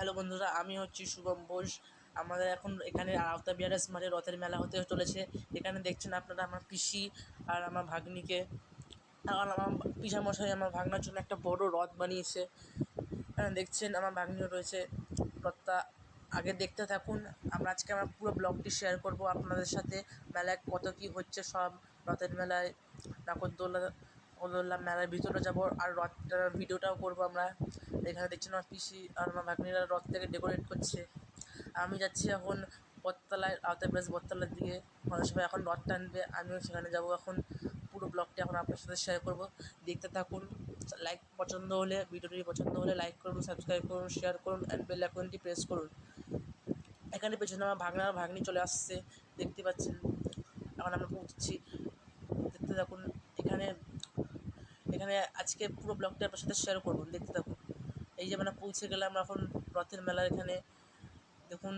Hello বন্ধুরা, আমি হচ্ছি শুভম বোস। আমাদের এখন এখানে আওতা বিহারের মাঠে রথের মেলা হতে চলেছে। এখানে দেখছেন আপনারা আমার পিসি আর আমার ভাগ্নিকে। আর আমার পিসামশাই আমার ভাগনার জন্য একটা বড় রথ বানিয়েছে। দেখছেন আমার ভাগ্নিও রয়েছে। রথটা আগে দেখতে থাকুন। আমার পুরো ব্লগটি শেয়ার করব আপনাদের সাথে। মেলায় কত কী হচ্ছে সব। রথের মেলায় নাগরদোল্লা মেলার ভিতরে যাব আর রথটার ভিডিওটাও করবো আমরা। এখানে দেখছেন আমার পিসি আর আমার ভাগ্নিরা রথটাকে ডেকোরেট করছে। আমি যাচ্ছি এখন বটতলায়, আওতার ব্রাস বটতলার দিকে। মানুষ সবাই এখন রথ টানবে, আমিও সেখানে যাব এখন। পুরো ব্লগটি এখন আপনার সাথে শেয়ার করব, দেখতে থাকুন। ভিডিওটি পছন্দ হলে লাইক করুন, সাবস্ক্রাইব করুন, শেয়ার করুন অ্যান্ড বেল আইকনটি প্রেস করুন। এখানে পেছনে আমার ভাগ্নি চলে আসছে, দেখতে পাচ্ছেন। এখন আমরা পৌঁছচ্ছি, দেখতে থাকুন। এখানে এখানে আজকে পুরো ব্লগটি আপনার সাথে শেয়ার করুন, দেখতে থাকুন। এই যে আমরা পৌঁছে গেলাম এখন রথের মেলার এখানে। দেখুন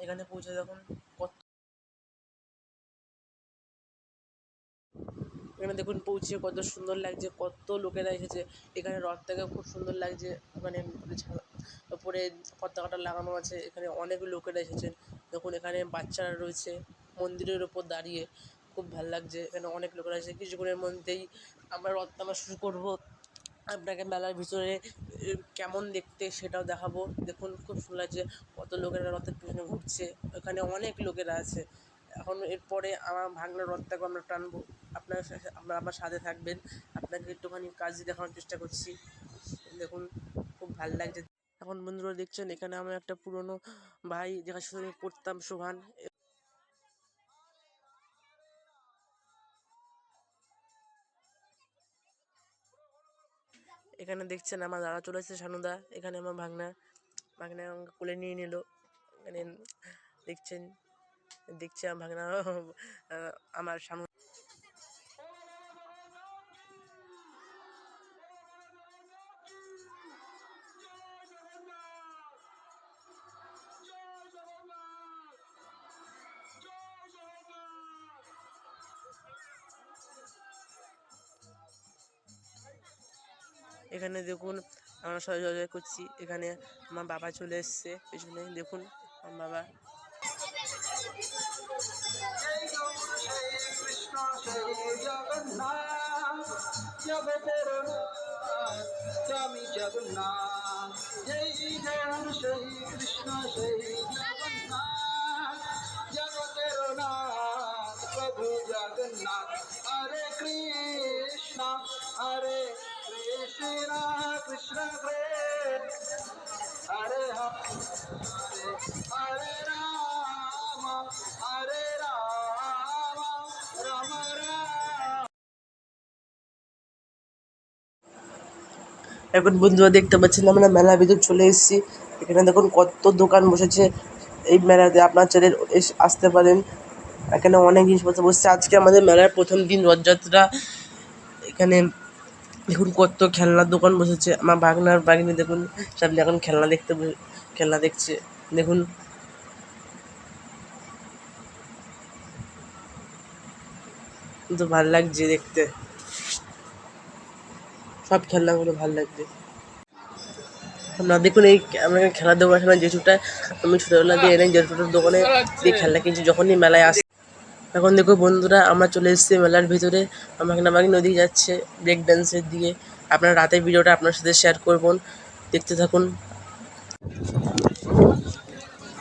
এখানে পৌঁছে দেখুন এখানে দেখুন পৌঁছে কত সুন্দর লাগছে, কত লোকেরা এসেছে। এখানে রথটাকে খুব সুন্দর লাগছে। ওখানে উপরে পতাকাটা লাগানো আছে। এখানে অনেক লোকেরা এসেছেন। দেখুন এখানে বাচ্চারা রয়েছে মন্দিরের ওপর দাঁড়িয়ে, খুব ভালো লাগছে। এখানে অনেক লোকেরা এসেছে। কিছুক্ষণের মধ্যেই আমরা রথ টানা শুরু করবো। আপনাকে মেলার ভিতরে কেমন দেখতে সেটাও দেখাবো। দেখুন খুব সুন্দর লাগছে, কত লোকেরা রথের পিছনে ঘুরছে। ওখানে অনেক লোকেরা আছে। এখন এরপরে আমার ভাঙনা রথটাকে আমরা টানবো। আপনারা আমার সাথে থাকবেন। আপনাকে একটুখানি কাজ দেখানোর চেষ্টা করছি। দেখুন খুব ভালো লাগছে। এখন বন্ধুরা দেখছেন এখানে আমার একটা পুরনো ভাই, যেখানে সাথে আমি পড়তাম, সোহান। এখানে দেখছেন আমার দাদা চলে এসেছে, সানুদা। এখানে আমার ভাগনা আমাকে কোলে নিয়ে নিল। এখানে দেখছেন দেখছি আমার ভাগনা আমার সামনে। এখানে দেখুন আমরা সবাই জয় করছি। এখানে আমার বাবা চলে এসছে পেছনে, দেখুন আমার বাবা। জগন্নাথ জয় জয় কৃষ্ণ জয় জগন্নাথ, জগতের নাথ প্রভু জগন্নাথ। হরে কৃষ্ণ হরে কৃষ্ণ কৃষ্ণ হরে হরে রাম হরে রাম রাম রাম। এখন বন্ধুরা দেখতে পাচ্ছেন আমরা মেলার ভিতর চলে এসেছি। এখানে দেখুন কত দোকান বসেছে এই মেলাতে। আপনার ছেলে আসতে পারেন। এখানে অনেক জিনিসপত্র বসছে। আজকে আমাদের মেলার প্রথম দিন, রথযাত্রা। এখানে দেখুন কত খেলনার দোকান বসেছে। আমার ভাগ্নি দেখুন সামনে এখন খেলনা দেখছে। দেখুন কিন্তু ভাল লাগছে দেখতে, সব খেলনাগুলো ভাল লাগছে। আপনারা দেখুন আমরা খেলার দোকান, জেঠুটা আমি ছোটোবেলা দিয়ে এনে জেঠুটার দোকানে দিয়ে খেলনা কিনছি যখনই মেলায় আসে। এখন দেখো বন্ধুরা আমরা চলে এসেছি মেলার ভিতরে। আমাকে নদী যাচ্ছে ব্রেক ডান্সের দিকে। আপনারা রাতের ভিডিওটা আপনার সাথে শেয়ার করবেন, দেখতে থাকুন।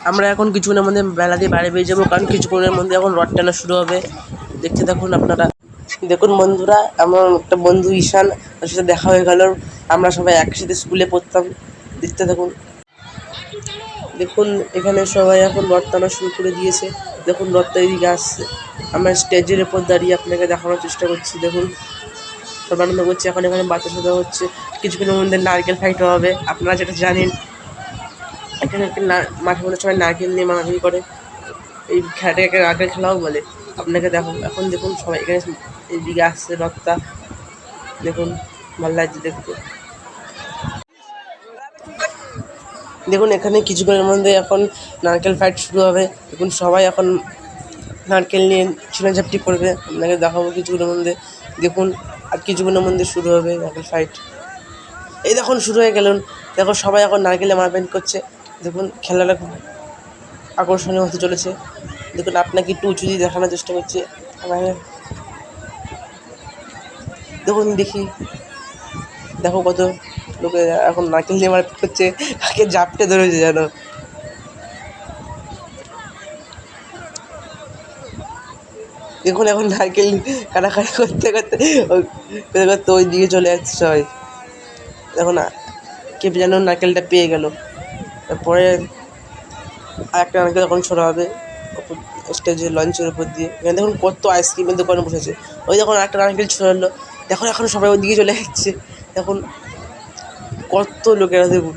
আমরা এখন কিছুক্ষণের মধ্যে মেলা দিয়ে বাইরে বেরিয়ে যাবো, কারণ কিছুক্ষণের মধ্যে এখন রথ টানা শুরু হবে। দেখতে থাকুন আপনারা। দেখুন বন্ধুরা, আমার একটা বন্ধু ঈশান, তার সাথে দেখা হয়ে গেল। আমরা সবাই একসাথে স্কুলে পড়তাম। দেখতে থাকুন। দেখুন এখানে সবাই এখন রথ টানা শুরু করে দিয়েছে। দেখুন রথটা এদিকে আসছে। আমরা স্টেজের উপর দাঁড়িয়ে আপনাকে দেখানোর চেষ্টা করছি। দেখুন সব আনন্দ করছে। এখন এখানে বাচ্চা সাজা হচ্ছে। কিছুক্ষণের মধ্যে নারকেল ফাইট হবে। আপনারা যেটা জানেন, এখানে মাঠের মধ্যে সবাই নারকেল নিয়ে মারামারি করে। এই খেলাটাকে নারকেল খেলাও বলে। আপনাকে এখন দেখুন সবাই এখানে এদিকে আসছে রথটা। দেখুন ভালো লাগছে দেখতে। দেখুন এখানে কিছুক্ষণের মধ্যে এখন নারকেল ফাইট শুরু হবে। দেখুন সবাই এখন নারকেল নিয়ে ছিনাঝাপটি করবে। আপনাকে দেখাবো কিছুক্ষণের মধ্যে। দেখুন আর কিছুক্ষণের মধ্যে শুরু হবে নারকেল ফাইট। এই দেখুন শুরু হয়ে গেলেন, দেখো সবাই এখন নারকেলে মারপিট করছে। দেখুন খেলাটা খুব আকর্ষণীয় হতে চলেছে। দেখুন আপনাকে একটু উঁচু দিয়ে দেখানোর চেষ্টা করছি আমাকে, দেখুন দেখি, দেখো কত লোকে এখন নারকেল দিয়ে মারপিট করছে, কাকে জাপটে ধরেছে যেন। দেখুন এখন নারকেল কাটাকাটি করতে করতে ওই দিকে চলে যাচ্ছে সবাই। দেখুন কে যেন নারকেলটা পেয়ে গেল, তারপরে আর একটা নারকেল এখন ছোড়া হবে স্টেজে লঞ্চের উপর দিয়ে। এখানে দেখুন কত আইসক্রিমের দোকানে বসেছে। ওই দেখুন একটা নারকেল ছড়ালো, দেখুন এখন সবাই ওইদিকে চলে যাচ্ছে। দেখুন কত লোকেরা, দেখুন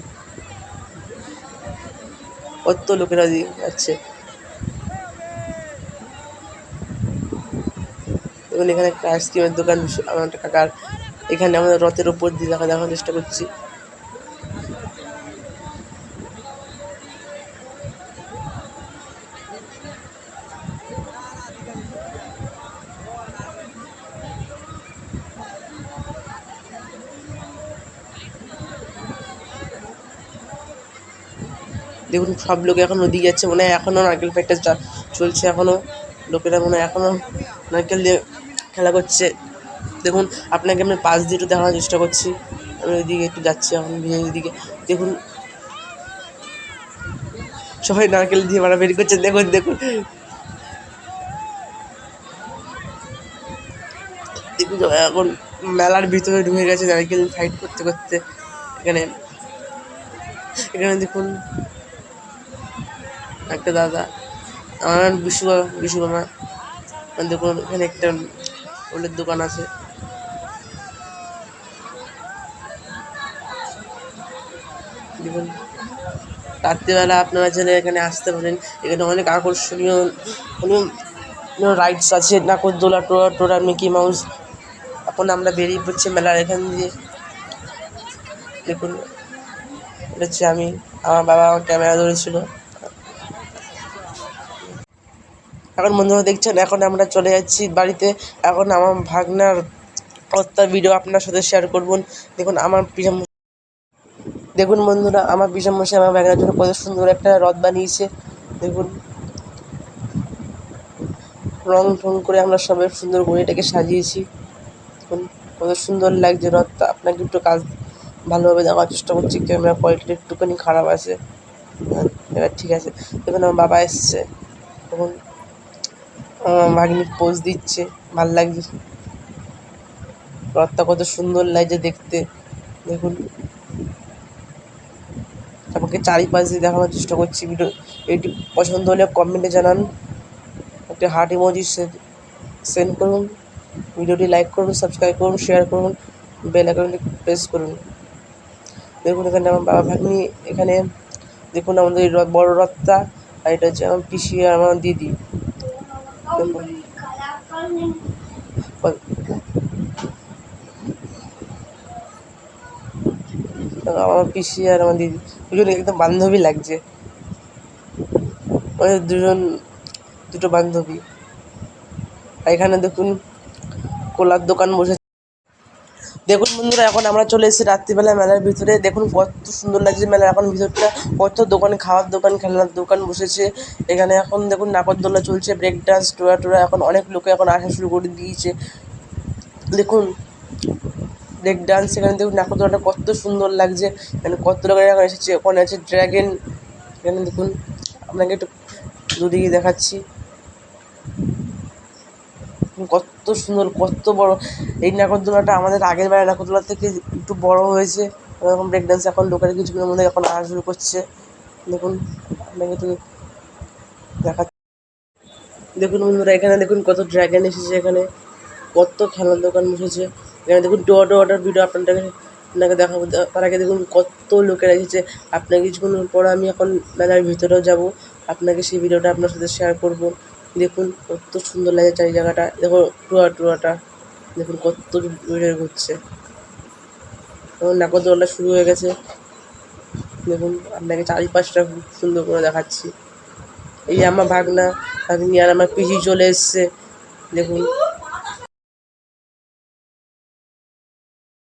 কত লোকেরা দিয়ে যাচ্ছে। দেখুন এখানে একটা আইসক্রিমের দোকান, আমার একটা কাকার। এখানে আমাদের রথের উপর দিয়ে দেখানোর চেষ্টা করছি। দেখুন সব লোক এখন ওদিকে যাচ্ছে, মনে হয় এখনও নারকেল ফাইটটা চলছে, এখনও লোকেরা মনে হয় এখনও নারকেল দিয়ে খেলা করছে। দেখুন আপনাকে আমি পাশ দিয়ে একটু দেখানোর চেষ্টা করছি, আমি ওইদিকে একটু যাচ্ছি এখন বিয়ের দিকে। দেখুন সবাই নারকেল দিয়ে মারামারি করছে, দেখুন দেখুন দেখুন এখন মেলার ভিতরে ঢুকে গেছে নারকেল ফাইট করতে করতে। এখানে এখানে দেখুন একটা দাদা, আমার বিশ্বকর্মা, দেখুন এখানে একটা ফুলের দোকান আছে। দেখুন রাত্রিবেলা আপনারা চাইলে এখানে আসতে পারেন, এখানে অনেক আকর্ষণীয় রাইডস আছে, নাগরদোলা, টোরা টোরা, মিকি মাউস। এখন আমরা বেরিয়ে পড়ছি মেলার এখান দিয়ে। দেখুন এটা হচ্ছে আমি, আমার বাবা আমার ক্যামেরা ধরেছিল। এখন বন্ধুরা দেখছেন এখন আমরা চলে যাচ্ছি বাড়িতে। এখন আমার ভাগনার হত্যার ভিডিও আপনার সাথে শেয়ার করবো। দেখুন আমার দেখুন বন্ধুরা আমার পিসামশাই আমার ভাগনার জন্য কত সুন্দর একটা রথ বানিয়েছে। দেখুন রং ঠং করে আমরা সবাই সুন্দর করে এটাকে সাজিয়েছি। দেখুন কত সুন্দর লাগছে রথটা। আপনাকে একটু কাজ ভালোভাবে দেখার চেষ্টা করছি, ক্যামেরা কোয়ালিটিটা একটুখানি খারাপ আছে, এবার ঠিক আছে। দেখুন আমার বাবা এসছে, দেখুন আমার ভাগ্নি পোজ দিচ্ছে, ভাল লাগছে। রথটা কত সুন্দর লাগছে দেখতে। দেখুন আমাকে চারিপাশ দিয়ে দেখানোর চেষ্টা করছি। ভিডিও এটি পছন্দ হলে কমেন্টে জানান, একটা হার্ট ইমোজি সেন্ড করুন, ভিডিওটি লাইক করুন, সাবস্ক্রাইব করুন, শেয়ার করুন, বেল আইকনটি প্রেস করুন। দেখুন এখানে আমার বাবা ভাগ্নি, এখানে দেখুন আমাদের বড় রথটা, আর এটা হচ্ছে আমার পিসি আর আমার দিদি। দেখুন আমার পিসি আর আমার দিদি দুজন একদম বান্ধবী লাগছে, ওই দুটো বান্ধবী। আর এখানে দেখুন কোলার দোকান বসে। দেখুন বন্ধুরা এখন আমরা চলে এসেছি রাত্রিবেলা মেলার ভিতরে। দেখুন কত সুন্দর লাগছে মেলার এখন ভিতরটা, কত দোকান, খাওয়ার দোকান, খেলনার দোকান বসেছে। এখানে এখন দেখুন নাগরদোলা চলছে, ব্রেক ডান্স, টোরা টোরা, এখন অনেক লোকে এখন আসা শুরু করে দিয়েছে। দেখুন ব্রেক ডান্স, এখানে দেখুন নাগরদোলাটা কত সুন্দর লাগছে, এখানে কত লোকের এখন এসেছে। ওখানে আছে ড্র্যাগন, এখানে দেখুন আপনাকে একটু দুদিকে দেখাচ্ছি, কত সুন্দর, কত বড় এই নাগরদোলাটা। আমাদের আগের বারের নাগরদোলা থেকে একটু বড় হয়েছে। এরকম ব্রেক ডান্স এখন লোকের কিছুক্ষণের মধ্যে এখন আসা শুরু করছে। দেখুন আপনাকে তো দেখা, দেখুন বন্ধুরা এখানে দেখুন কত ড্র্যাগন এসেছে, এখানে কত খেলার দোকান বসেছে। এখানে দেখুন টোটার ভিডিও আপনাকে দেখাবো। তার আগে দেখুন কত লোকেরা এসেছে। আপনাকে কিছুক্ষণ পর আমি এখন মেলার ভিতরেও যাব, আপনাকে সেই ভিডিওটা আপনার সাথে শেয়ার করব। দেখুন কত সুন্দর লাগে চারি জায়গাটা, দেখো টোয়াটা দেখুন কত দূরে ঘুরছে। এখন নাগরদোলা শুরু হয়ে গেছে। দেখুন আপনাকে চারিপাশটা খুব সুন্দর করে দেখাচ্ছি। এই যে আমার ভাগনি আর আমার পিসি চলে এসছে, দেখুন